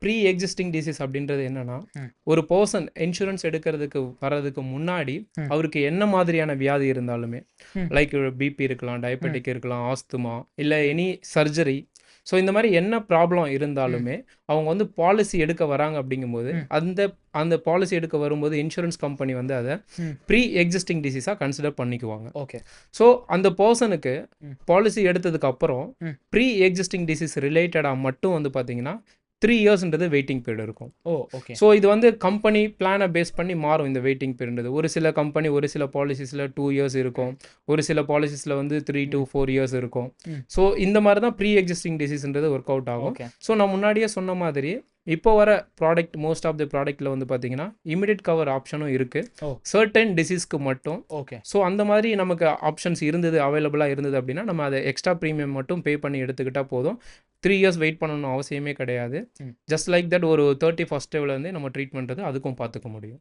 Pre existing disease அப்படின்றது என்னன்னா, ம். ஒரு பர்சன் இன்சூரன்ஸ் எடுக்கிறதுக்கு வர்றதுக்கு முன்னாடி ம். அவருக்கு என்ன மாதிரியான வியாதி இருந்தாலுமே, ம். லைக் பிபி இருக்கலாம், டயபெட்டிக் இருக்கலாம், ஆஸ்துமா இல்ல எனி சர்ஜரி. ஸோ இந்த மாரி என்ன ப்ராப்ளம் இருந்தாலுமே, அவங்க வந்து பாலிசி எடுக்க வராங்க அப்படிங்கும்போது, ம். அந்த அந்த பாலிசி எடுக்க வரும்போது இன்சூரன்ஸ் கம்பெனி வந்து அத ம். ப்ரீ எக்ஸிஸ்டிங் டிசீஸா கன்சிடர் பண்ணிக்குவாங்க. ஓகே. ஸோ அந்த பர்சனுக்கு ம். பாலிசி எடுத்ததுக்கு அப்புறம் ம். ப்ரீ எக்ஸிஸ்டிங் டிசீஸ் ரிலேட்டடா மட்டும் வந்து பார்த்தீங்கன்னா, 3 இயர்ஸ்ன்றது வெயிட்டிங் பீரியட் இருக்கும். ஓ! ஓகே. ஸோ இது வந்து கம்பெனி பிளானை பேஸ் பண்ணி மாறும் இந்த வெயிட்டிங் பீரியட். ஒரு சில கம்பெனி ஒரு சில பாலிசிஸில் 2 இயர்ஸ் இருக்கும். ஒரு சில பாலிசிஸில் வந்து 3 to 4 இயர்ஸ் இருக்கும். ம். ஸோ இந்த மாதிரி தான் ப்ரீ எக்ஸிஸ்டிங் டிசீஸ்ன்றது ஒர்க் அவுட் ஆகும். ஓகே. ஸோ நான் முன்னாடியே சொன்ன மாதிரி இப்போ வர ப்ராடக்ட் மோஸ்ட் ஆஃப் த ப்ராடக்ட்டில் வந்து பார்த்தீங்கன்னா இமிடியட் கவர் ஆப்ஷனும் இருக்குது. ஓ! சர்டன் டிசீஸ்க்கு மட்டும். ஓகே. ஸோ அந்த மாதிரி நமக்கு ஆப்ஷன்ஸ் இருந்தது, அவைலபிளாக இருந்தது அப்படின்னா நம்ம அதை எக்ஸ்ட்ரா ப்ரீமியம் மட்டும் பே பண்ணி எடுத்துக்கிட்டால் போதும். 3 இயர்ஸ் வெயிட் பண்ணணும் அவசியமே கிடையாது. ம். ஜஸ்ட் லைக் தட் ஒரு 31st டேவ்லேருந்தே நம்ம ட்ரீட் பண்ணுறது அதுக்கும் பார்த்துக்க முடியும்.